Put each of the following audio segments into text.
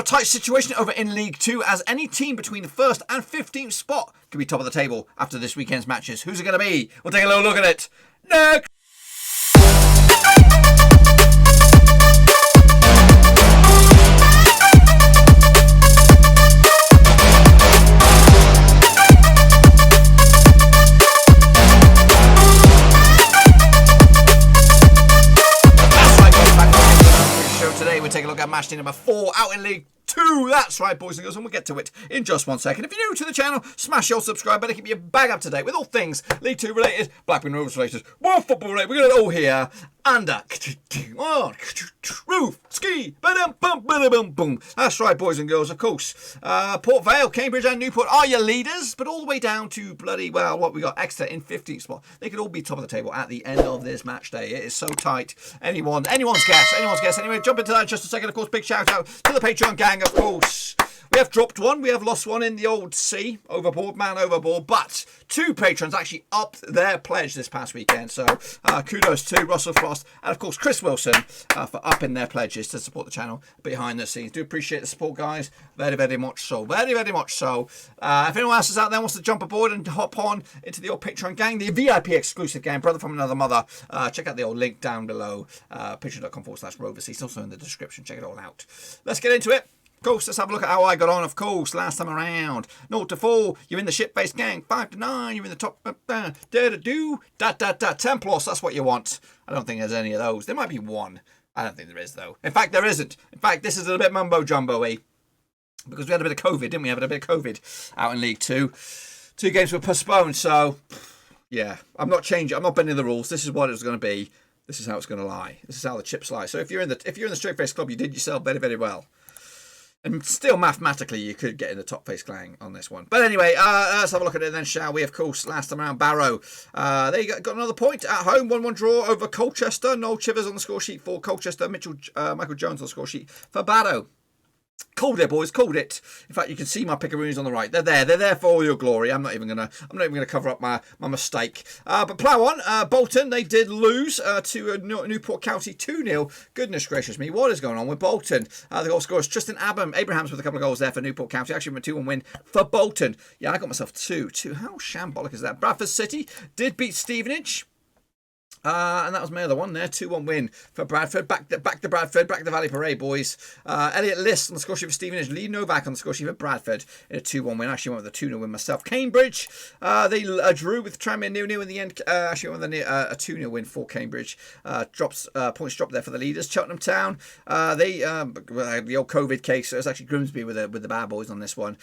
A tight situation over in League 2 as any team between the 1st and 15th spot could be top of the table after this weekend's matches. Who's it going to be? We'll take a little look at it next. Take a look at Matchday number 4 out in League 2. That's right, boys and girls, and we'll get to it in just one second. If you're new to the channel, smash your subscribe button, keep your bag up to date with all things League 2 related, Blackburn Rovers related, world football related. We're going to all here under roof ski boom. That's right, boys and girls. Of course, Port Vale, Cambridge, and Newport are your leaders, but all the way down to bloody what we got Exeter in 15th spot. They could all be top of the table at the end of this match day. It is so tight. Anyone's guess. Anyway, jump into that in just a second. Of course, big shout out to the Patreon gang. Of course, we have dropped one, we have lost one in the old sea, overboard, but 2 patrons actually upped their pledge this past weekend. So kudos to Russell Frost and of course Chris Wilson for upping their pledges to support the channel behind the scenes. Do appreciate the support, guys, very much so, very much so. If anyone else is out there wants to jump aboard and hop on into the old Patreon gang, the VIP exclusive gang, brother from another mother, check out the old link down below, patreon.com/Roverseas, also in the description. Check it all out. Let's get into it. Of course, let's have a look at how I got on, of course, last time around. 0 to 4, you're in the ship-based gang. 5 to 9, you're in the top, 10 plus, that's what you want. I don't think there's any of those. There might be one. I don't think there is, though. In fact, there isn't. In fact, this is a little bit mumbo-jumbo-y. Because we had a bit of COVID, didn't we? Have a bit of COVID out in League 2. 2 games were postponed, so, yeah. I'm not changing. I'm not bending the rules. This is what it was going to be. This is how it's going to lie. This is how the chips lie. So if you're in the straight-faced club, you did yourself very well. And still, mathematically, you could get in the top face clang on this one. But anyway, let's have a look at it then, shall we? Of course, last time around, Barrow. They got another point at home. 1-1 draw over Colchester. Noel Chivers on the score sheet for Colchester. Michael Jones on the score sheet for Barrow. Called it, boys. Called it. In fact, you can see my pickaroonies on the right. They're there. They're there for all your glory. I'm not even gonna cover up my mistake. But plough on. Bolton. They did lose to Newport County 2-0. Goodness gracious me, what is going on with Bolton? The goal scorers Tristan Abrahams with a couple of goals there for Newport County. Actually, a 2-1 win for Bolton. Yeah, I got myself two. How shambolic is that? Bradford City did beat Stevenage. And that was my other one there. 2-1 win for Bradford. Back to Bradford. Back to the Valley Parade, boys. Elliot List on the score sheet for Stevenage. Lee Novak on the score sheet for Bradford in a 2-1 win. Actually went with a 2-0 win myself. Cambridge, they drew with Tranmere 0-0 in the end. Actually went with a 2-0 win for Cambridge. Points dropped there for the leaders. Cheltenham Town, the old COVID case. So it was actually Grimsby with the bad boys on this one.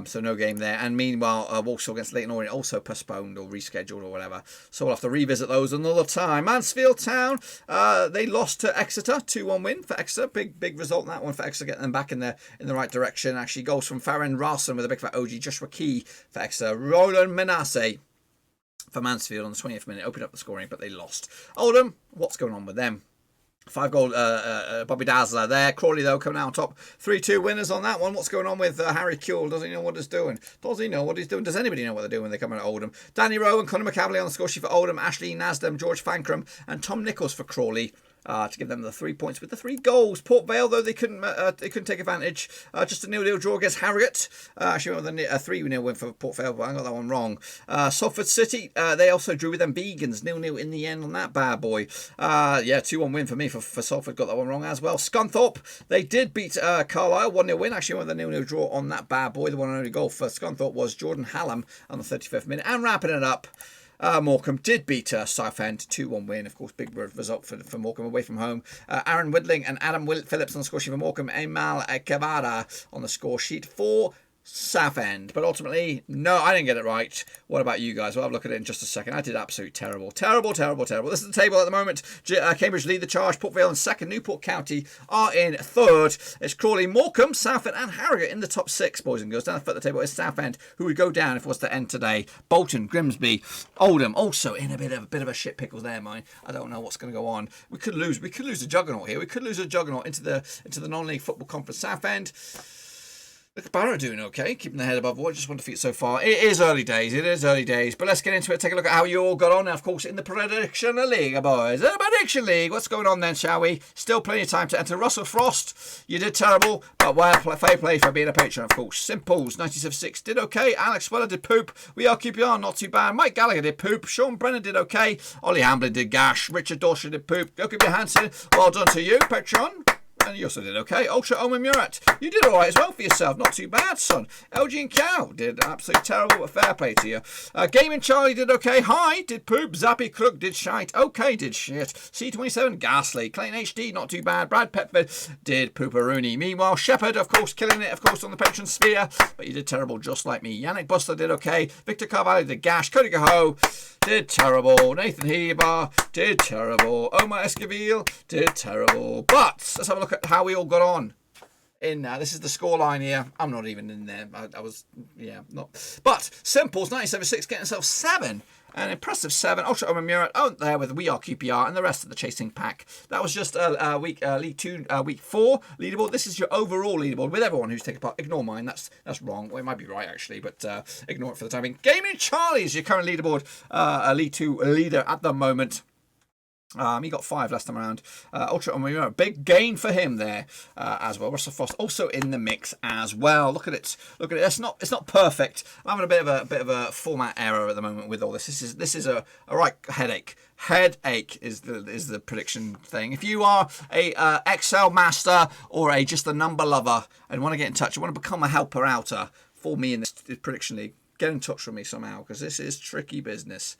So no game there. And meanwhile, Walsall against Leyton Orient also postponed or rescheduled or whatever. So we'll have to revisit those another time. Mansfield Town, they lost to Exeter, 2-1 win for Exeter. Big result in that one for Exeter, getting them back in the right direction. Actually, goals from Farron Ralston with a big fat OG, Joshua Key for Exeter, Roland Menasse for Mansfield on the 20th minute, opened up the scoring, but they lost. Oldham, what's going on with them? 5-goal Bobby Dazzler there. Crawley, though, coming out on top. 3-2 winners on that one. What's going on with Harry Kuehl? Does he know what he's doing? Does he know what he's doing? Does anybody know what they're doing when they come out of Oldham? Danny Rowe and Conor McCabley on the score sheet for Oldham. Ashley Nasdam, George Fankram and Tom Nichols for Crawley. To give them the 3 points with the 3 goals. Port Vale, though, they couldn't take advantage. Just a 0-0 draw against Harrogate. Actually went with a 3-0 win for Port Vale, but I got that one wrong. Salford City, they also drew with them Vegans. 0-0 in the end on that bad boy. 2-1 win for me for Salford. Got that one wrong as well. Scunthorpe, they did beat Carlisle. 1-0 win. Actually went with a 0-0 draw on that bad boy. The one and only goal for Scunthorpe was Jordan Hallam on the 35th minute. And wrapping it up, Morecambe did beat Southend, 2-1 win. Of course, big result for Morecambe away from home. Aaron Whittling and Adam Phillips on the score sheet for Morecambe. Emal Kavada on the score sheet for Southend. But ultimately, no, I didn't get it right. What about you guys? We'll have a look at it in just a second. I did absolutely terrible. This is the table at the moment. Cambridge lead the charge. Port Vale in second. Newport County are in third. It's Crawley, Morecambe, Southend and Harrogate in the top 6, boys and girls. Down the table is Southend, who would go down if it was to end today. Bolton, Grimsby, Oldham, also in a bit of a shit pickles there, mine. I don't know what's going to go on. We could lose the juggernaut here. We could lose a juggernaut into the non-league football conference. Southend, Look at Barrow doing okay, keeping their head above water, just one defeat so far. It is early days, but let's get into it. Take a look at how you all got on. Now, of course, in the Prediction League, boys. The Prediction League, what's going on then, shall we? Still plenty of time to enter. Russell Frost, you did terrible, but well, fair play for being a patron, of course. Simples, 97.6, did okay. Alex Weller did poop. We are QPR, not too bad. Mike Gallagher did poop. Sean Brennan did okay. Ollie Hamblin did gash. Richard Dawson did poop. Go keep your Hansen. Well done to you, patron. And you also did okay. Ultra Omen Murat, you did alright as well for yourself. Not too bad, son. LG and Cow did absolutely terrible, but fair play to you. Gaming Charlie did okay. Hi, did poop. Zappy Crook did shite. Okay, did shit. C27, Ghastly. Clayton HD, not too bad. Brad Petford did pooperoonie. Meanwhile, Shepherd, of course, killing it, of course, on the patron sphere. But you did terrible, just like me. Yannick Buster did okay. Victor Carvalho did gash. Cody Gaho did terrible. Nathan Heber did terrible. Omar Esquivel did terrible. But let's have a look at how we all got on. This is the scoreline here. I'm not even in there. I was, yeah, not. But Simples 97.6 getting himself 7. An impressive 7. Ultra Omen Murat out there with We Are QPR and the rest of the chasing pack. That was just League 2, Week 4 leaderboard. This is your overall leaderboard with everyone who's taken part. Ignore mine. That's wrong. Well, it might be right actually, but ignore it for the time being. Gaming Charlie is your current leaderboard. League 2 leader at the moment. He got 5 last time around. Ultra Omen, big gain for him there as well. Russell Frost also in the mix as well. Look at it. Look at it. It's not perfect. I'm having a bit of a format error at the moment with all this. This is a right headache. Headache is the prediction thing. If you are a Excel master or just a number lover and want to get in touch, you want to become a helper outer for me in this prediction league, get in touch with me somehow because this is tricky business.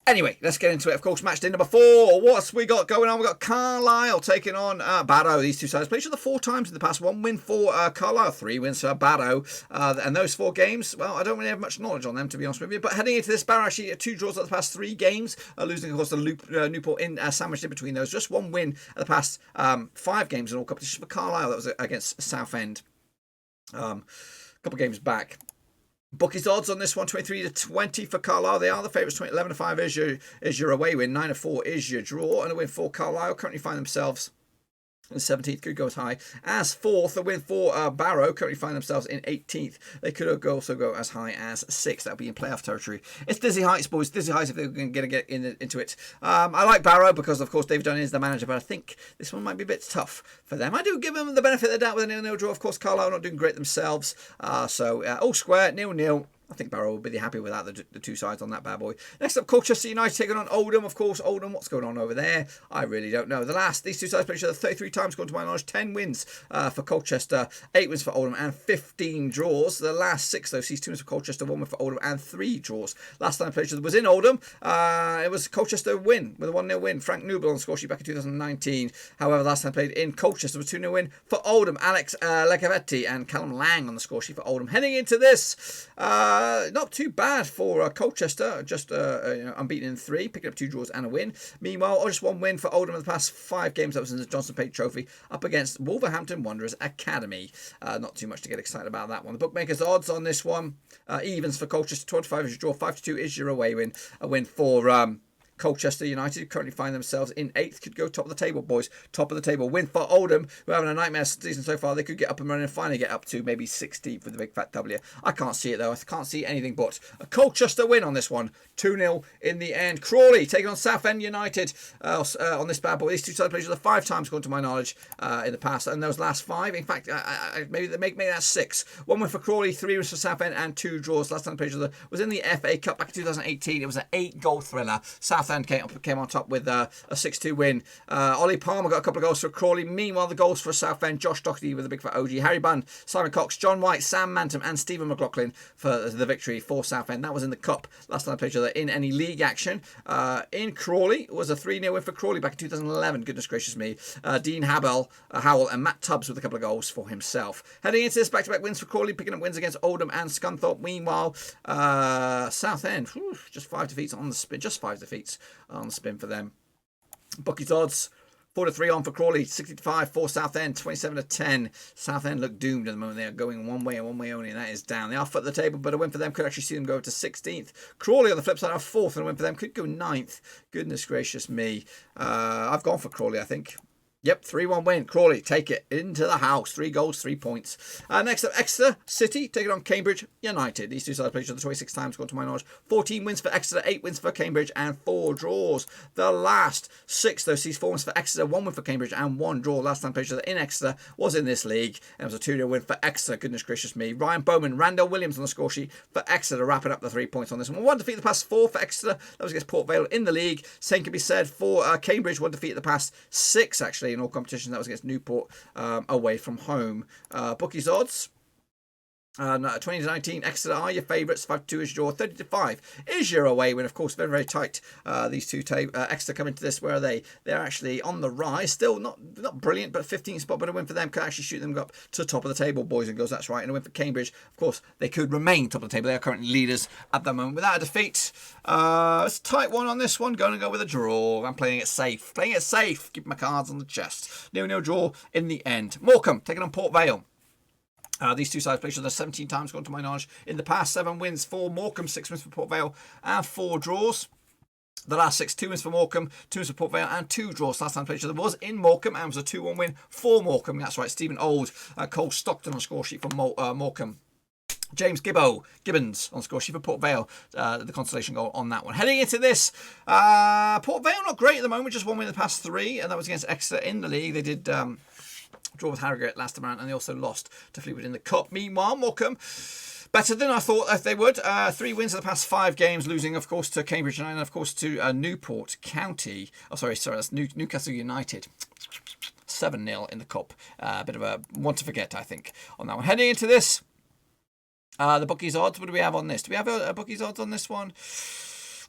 Anyway, let's get into it. Of course, match day number 4. What's we got going on? We've got Carlisle taking on Barrow. These two sides played each other 4 times in the past. 1 win for Carlisle, 3 wins for Barrow. And those 4 games, well, I don't really have much knowledge on them, to be honest with you. But heading into this, Barrow actually 2 draws at the past 3 games. Losing, of course, to Newport in sandwiched in between those. Just 1 win at the past 5 games in all competitions for Carlisle. That was against Southend. A couple of games back. Bookies odds on this one, 23-20 for Carlisle. They are the favourites. 11-5 is your away win. 9-4 is your draw. And a win for Carlisle. Currently find themselves in 17th, could go as high as 4th. A win for Barrow, currently find themselves in 18th. They could also go as high as 6th. That'll be in playoff territory. It's dizzy heights, boys. Dizzy heights if they're going to get into it. I like Barrow because, of course, David Dunn is the manager, but I think this one might be a bit tough for them. I do give them the benefit of the doubt with a 0-0 draw. Of course, Carlisle not doing great themselves. So all square, 0-0. I think Barrow will be happy without the 2 sides on that bad boy. Next up, Colchester United taking on Oldham. Of course, Oldham, what's going on over there? I really don't know. These 2 sides played each other 33 times, according to my knowledge. 10 wins for Colchester, 8 wins for Oldham, and 15 draws. The last 6, though, sees 2 wins for Colchester, 1 win for Oldham, and 3 draws. Last time I played each other was in Oldham. It was Colchester win, with a 1-0 win. Frank Newell on the score sheet back in 2019. However, last time I played in Colchester was a 2-0 win for Oldham. Alex Lecavetti and Callum Lang on the score sheet for Oldham. Heading into this, not too bad for Colchester, just unbeaten in 3, picking up 2 draws and a win. Meanwhile, just 1 win for Oldham in the past 5 games. That was in the Johnson Pate Trophy up against Wolverhampton Wanderers Academy. Not too much to get excited about that one. The bookmakers' odds on this one, evens for Colchester, 25 is your draw, 5-2 is your away win. A win for Colchester United currently find themselves in 8th. Could go top of the table, boys. Top of the table. Win for Oldham, who are having a nightmare season so far. They could get up and running and finally get up to maybe 16th with the big fat W. I can't see it, though. I can't see anything but a Colchester win on this one. 2-0 in the end. Crawley taking on Southend United on this bad boy. These 2 sides played each other 5 times, according to my knowledge, in the past. And those last 5, in fact, maybe they make that 6. 1 win for Crawley, 3 wins for Southend, and 2 draws. Last time they played each other was in the FA Cup back in 2018. It was an 8-goal thriller. Southend came on top with a 6-2 win. Ollie Palmer got a couple of goals for Crawley. Meanwhile, the goals for Southend, Josh Doherty with a big fat OG, Harry Bunn, Simon Cox, John White, Sam Manton, and Stephen McLaughlin for the victory for Southend. That was in the Cup last time I played each other in any league action. In Crawley, it was a 3-0 win for Crawley back in 2011. Goodness gracious me. Dean Howell, and Matt Tubbs with a couple of goals for himself. Heading into this, back-to-back wins for Crawley, picking up wins against Oldham and Scunthorpe. Meanwhile, Southend, just 5 defeats on the spin. Just 5 defeats on the spin for them. Bookies odds 4-3 on for Crawley, 60-5 for Southend, 27-10. Southend look doomed at the moment. They are going one way and one way only, and that is down. They are foot of the table, but a win for them could actually see them go to 16th. Crawley on the flip side are 4th, and a win for them could go 9th. Goodness gracious me. I've gone for Crawley, I think. Yep, 3-1 win. Crawley take it into the house. 3 goals, 3 points. Next up, Exeter City taking on Cambridge United. These two sides played each other 26 times, according to my knowledge. 14 wins for Exeter, 8 wins for Cambridge, and 4 draws. The last 6, though, sees 4 wins for Exeter, 1 win for Cambridge, and 1 draw. Last time played each other in Exeter was in this league, and it was a 2-0 win for Exeter. Goodness gracious me. Ryan Bowman, Randall Williams on the score sheet for Exeter, wrapping up the 3 points on this one. 1 defeat the past 4 for Exeter. That was against Port Vale in the league. Same can be said for Cambridge. 1 defeat the past 6, actually, in all competitions. That was against Newport away from home. Bookies odds. 2019 Exeter are your favourites. 5-2 is your draw. 30-5 is your away win. Of course, very, very tight. These two Exeter come into this. Where are they? They're actually on the rise. Still not brilliant, but 15th spot. But a win for them could actually shoot them up to the top of the table, boys and girls. That's right. And a win for Cambridge. Of course, they could remain top of the table. They are currently leaders at the moment without a defeat. It's a tight one on this one. Going to go with a draw. I'm playing it safe. Playing it safe. Keep my cards on the chest. 0-0 draw in the end. Morecambe taking on Port Vale. These two sides played each other 17 times, according to my knowledge. In the past, 7 wins for Morecambe, 6 wins for Port Vale, and 4 draws. The last 6, 2 wins for Morecambe, 2 wins for Port Vale, and 2 draws. Last time played each other was in Morecambe, and was a 2-1 win for Morecambe. That's right, Stephen Old, Cole Stockton on score sheet for Morecambe. James Gibbons on score sheet for Port Vale, the consolation goal on that one. Heading into this, Port Vale not great at the moment, just 1 win in the past 3, and that was against Exeter in the league. They did draw with Harrogate last time around, and they also lost to Fleetwood in the Cup. Meanwhile, Morecambe, better than I thought they would. 3 wins in the past 5 games, losing, of course, to Cambridge United and, of course, to Newport County. Oh, sorry, that's Newcastle United. 7-0 in the Cup. A bit of a one to forget, I think, on that one. Heading into this, the bookies odds. What do we have on this? Do we have a bookies odds on this one?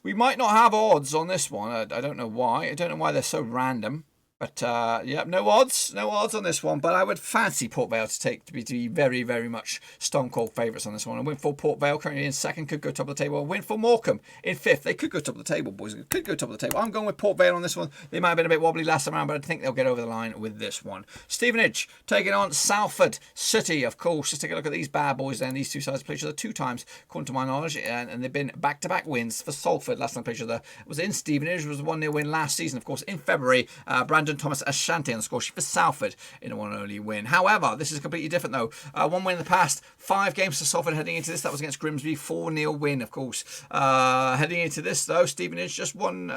We might not have odds on this one. I don't know why. I don't know why they're so random. But, yeah, no odds on this one. But I would fancy Port Vale to be very, very much stone cold favourites on this one. A win for Port Vale, currently in 2nd, could go top of the table. A win for Morecambe in 5th. They could go top of the table, boys. Could go top of the table. I'm going with Port Vale on this one. They might have been a bit wobbly last time around, but I think they'll get over the line with this one. Stevenage taking on Salford City, of course. Just take a look at these bad boys then. These two sides played each other 2 times, according to my knowledge, and they've been back-to-back wins for Salford. Last time they played each other was in Stevenage. It was a 1-0 win last season, of course, in February. Brandon Thomas Ashanti on the score sheet for Salford in a 1-only win. However, this is completely different though. 1 win in the past, 5 games for Salford heading into this. That was against Grimsby, 4-0 win, of course. Heading into this though, Stevenage just one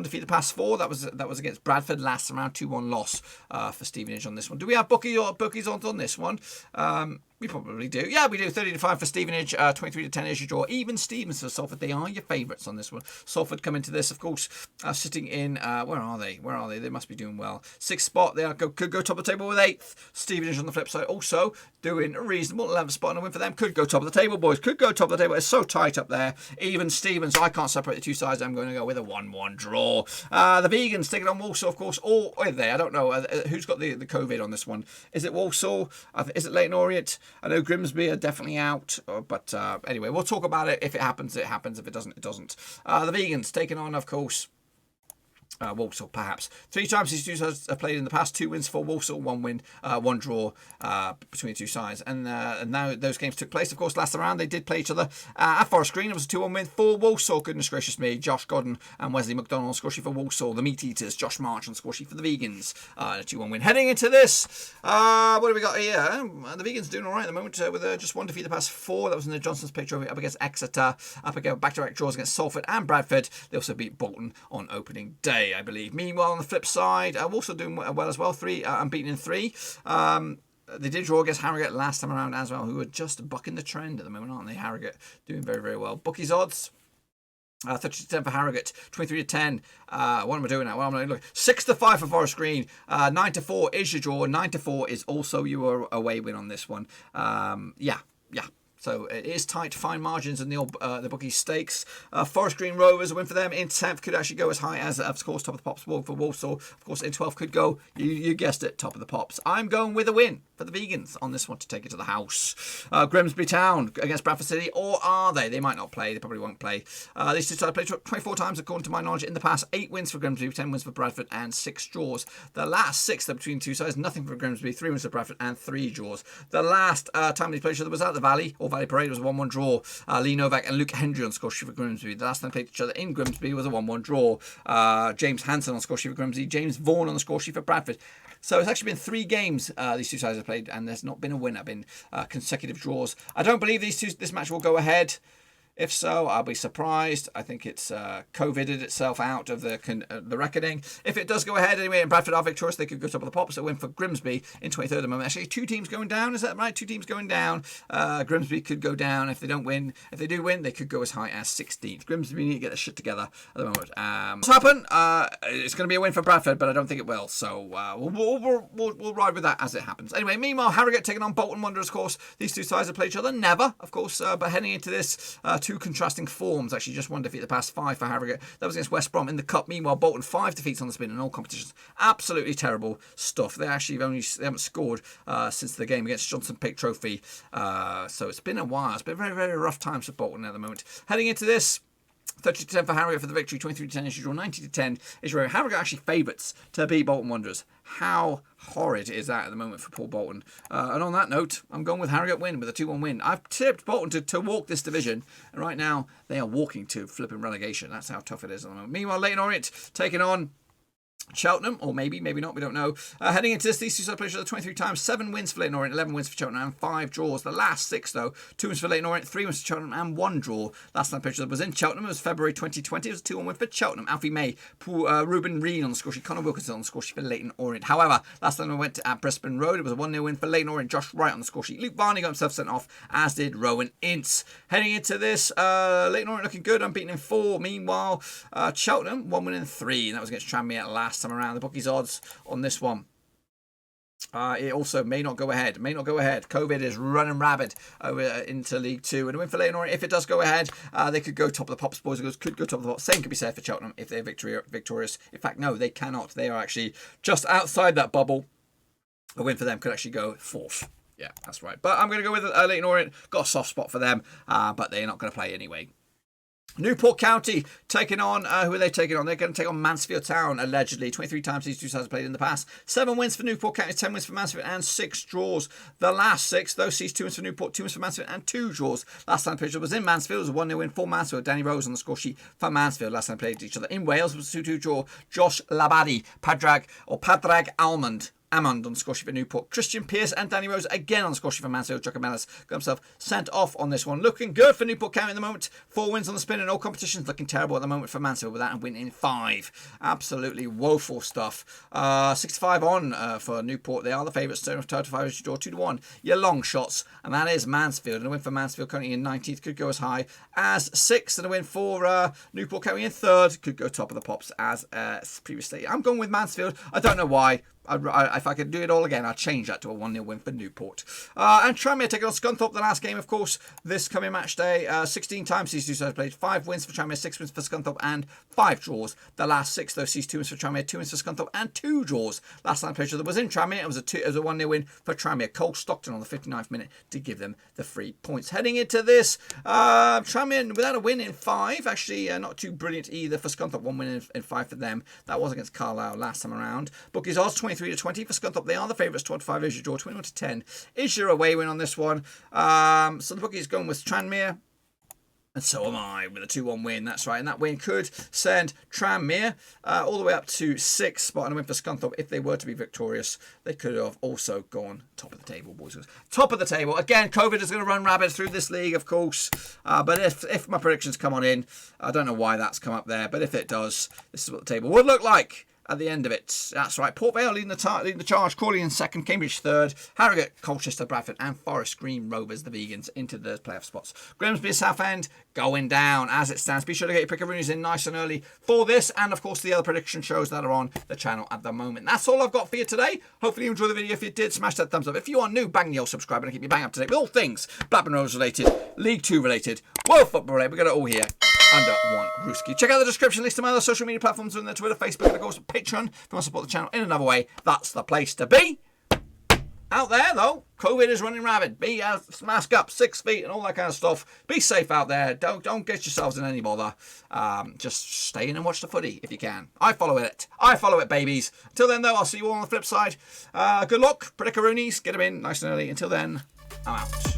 defeat the past 4. That was against Bradford last time around, 2-1 loss for Stevenage on this one. Do we have bookies on this one? We probably do. Yeah, we do. 30-5 for Stevenage, 23-10 is your draw. Even Stevens for Salford. They are your favourites on this one. Salford come into this, of course, sitting in, where are they? They must be doing well. 6th spot. They could go top of the table with 8th. Stevenage on the flip side also doing a reasonable 11th spot, and a win for them. Could go top of the table, boys. Could go top of the table. It's so tight up there. Even Stevens. I can't separate the two sides. I'm going to go with a 1-1 draw. The Vegans taking on Walsall, of course. Or are they? I don't know. Who's got the COVID on this one? Is it Walsall? Is it Leyton Orient? I know Grimsby are definitely out, but anyway, we'll talk about it. If it happens, it happens. If it doesn't, it doesn't. The Vegans taking on, of course, Walsall, perhaps. 3 times these two sides have played in the past. 2 wins for Walsall, 1 win, 1 draw between the two sides. And now those games took place, of course, last round. They did play each other at Forest Green. It was a 2-1 win for Walsall. Goodness gracious me. Josh Godden and Wesley McDonald on score sheet for Walsall. The Meat Eaters, Josh March on score sheet for the Vegans. A 2-1 win. Heading into this, what do we got here? The Vegans doing all right at the moment with just 1 defeat the past 4. That was in the Johnson's picture up against Exeter. Up against back-to-back draws against Salford and Bradford. They also beat Bolton on opening day, I believe. Meanwhile, on the flip side, also doing well as well. 3 unbeaten in 3. They did draw against Harrogate last time around as well, who are just bucking the trend at the moment, aren't they? Harrogate doing very, very well. Bookies odds. 30-10 for Harrogate, 23-10. What am I doing now? Well, I'm looking. 6-5 for Forest Green. 9-4 is your draw. 9-4 is also your away win on this one. Yeah. So it is tight to find margins in the bookie stakes. Forest Green Rovers, a win for them in 10th, could actually go as high as, of course, top of the pops for Walsall. Of course, in 12th could go, you guessed it, top of the pops. I'm going with a win. for the vegans on this one to take it to the house. Grimsby Town against Bradford City, or are they? They might not play. They probably won't play. These two sides played 24 times, according to my knowledge, in the past. 8 wins for Grimsby, 10 wins for Bradford, and 6 draws. The last 6 are between two sides. Nothing for Grimsby, 3 wins for Bradford, and 3 draws. The last time they played each other was at the Vale, or Vale Parade. It was a 1-1 draw. Lee Novak and Luke Hendry on score sheet for Grimsby. The last time they played each other in Grimsby was a 1-1 draw. James Hansen on score sheet for Grimsby. James Vaughan on the score sheet for Bradford. So it's actually been 3 games these two sides have played, and there's not been a winner. Been consecutive draws. I don't believe this match will go ahead. If so, I'll be surprised. I think it's COVIDed itself out of the reckoning. If it does go ahead anyway, and Bradford are victorious, they could go top of the pops. A win for Grimsby in 23rd at the moment. Actually, 2 teams going down. Is that right? 2 teams going down. Grimsby could go down if they don't win. If they do win, they could go as high as 16th. Grimsby need to get their shit together at the moment. What's happened? It's going to be a win for Bradford, but I don't think it will. So we'll ride with that as it happens. Anyway, meanwhile, Harrogate taking on Bolton Wanderers. Of course, these two sides have played each other. Never, of course, but heading into this. 2 contrasting forms. Actually, just 1 defeat the past 5 for Harrogate. That was against West Brom in the Cup. Meanwhile, Bolton 5 defeats on the spin in all competitions. Absolutely terrible stuff. They haven't scored since the game against Johnson Pick Trophy. So it's been a while. It's been very, very rough times for Bolton at the moment. Heading into this, 30-10 for Harrogate for the victory, 23-10 is your draw, 90-10 is your Harrogate actually favourites to beat Bolton Wanderers. How horrid is that at the moment for Paul Bolton? And on that note, I'm going with Harrogate win, with a 2-1 win. I've tipped Bolton to walk this division, and right now they are walking to flipping relegation. That's how tough it is at the moment. Meanwhile, Leyton Orient taking on Cheltenham, or maybe not, we don't know. Heading into this, these two sides played each other 23 times, 7 wins for Leyton Orient, 11 wins for Cheltenham, and 5 draws. The last 6, though, 2 wins for Leyton Orient, 3 wins for Cheltenham, and 1 draw. Last time played each other was in Cheltenham. It was February 2020. It was a 2-1 win for Cheltenham. Alfie May, Ruben Reen on the score sheet, Connor Wilkinson on the score sheet for Leyton Orient. However, last time we went at Brisbane Road, it was a 1-0 win for Leyton Orient. Josh Wright on the score sheet. Luke Varney got himself sent off, as did Rowan Ince. Heading into this, Leyton Orient looking good, unbeaten in 4. Meanwhile, Cheltenham 1 win in 3, and that was against Tranmere last time around. The bookies odds on this one. It also may not go ahead. COVID is running rabid over into League 2. And a win for Leyton Orient, if it does go ahead, they could go top of the pops. Boys and girls could go top of the pops. Same could be said for Cheltenham if they're victorious. In fact, no, they cannot. They are actually just outside that bubble. A win for them could actually go 4th. Yeah, that's right. But I'm going to go with Leyton Orient. Got a soft spot for them, but they're not going to play anyway. Newport County taking on, who are they taking on? They're going to take on Mansfield Town, allegedly. 23 times these two sides have played in the past. 7 wins for Newport County, 10 wins for Mansfield, and 6 draws. The last 6, those sees 2 wins for Newport, 2 wins for Mansfield, and 2 draws. Last time played was in Mansfield. It was a 1-0 win for Mansfield. Danny Rose on the score sheet for Mansfield. Last time played each other in Wales was a 2-2 draw. Josh Labadie, Padraig Almond on the score sheet for Newport. Christian Pearce and Danny Rose again on the score sheet for Mansfield. Giacomellis got himself sent off on this one. Looking good for Newport County at the moment. 4 wins on the spin in all competitions. Looking terrible at the moment for Mansfield without a win in 5. Absolutely woeful stuff. 65 on for Newport. They are the favourites. Turn to 5 draw 2-1. Your long shots, and that is Mansfield. And a win for Mansfield currently in 19th could go as high as 6th, and a win for Newport County in 3rd could go top of the pops as previously. I'm going with Mansfield. I don't know why. If I could do it all again, I'd change that to a 1-0 win for Newport. And Tranmere taking on Scunthorpe, the last game, of course, this coming match day. 16 times these two sides played. 5 wins for Tranmere, 6 wins for Scunthorpe, and 5 draws. The last 6, though, sees 2 wins for Tranmere, 2 wins for Scunthorpe, and 2 draws. Last time played that was in Tranmere. It was a 1-0 win for Tranmere. Cole Stockton on the 59th minute to give them the 3 points. Heading into this, Tranmere without a win in 5. Actually, not too brilliant either for Scunthorpe. 1 win in 5 for them. That was against Carlisle last time around. Bookies odds 23-20 for Scunthorpe. They are the favourites. 25 is your draw. 21-10 is your away win on this one. So the bookies going with Tranmere. And so am I with a 2-1 win. That's right. And that win could send Tranmere all the way up to 6th spot and a win for Scunthorpe. If they were to be victorious, they could have also gone top of the table, boys. Top of the table. Again, COVID is going to run rabbit through this league, of course. But if my predictions come on in, I don't know why that's come up there. But if it does, this is what the table would look like at the end of it. That's right. Port Vale leading the charge. Crawley in 2nd. Cambridge 3rd. Harrogate, Colchester, Bradford, and Forest Green Rovers, the vegans, into the playoff spots. Grimsby, Southend going down as it stands. Be sure to get your pickaroonies in nice and early for this, and of course the other prediction shows that are on the channel at the moment. That's all I've got for you today. Hopefully you enjoyed the video. If you did, smash that thumbs up. If you are new, bang the old subscribe button and keep you bang up to date with all things Blackburn Rovers related, League 2 related, World Football related. We've got it all here under one Ruski. Check out the description, list of my other social media platforms on their Twitter, Facebook, and of course Patreon. If you want to support the channel in another way, that's the place to be. out there, though, COVID is running rabid. Be mask up, 6 feet, and all that kind of stuff. Be safe out there. Don't get yourselves in any bother. Just stay in and watch the footy if you can. I follow it. I follow it, babies. Until then, though, I'll see you all on the flip side. Good luck, Predickaroonies. Get them in nice and early. Until then, I'm out.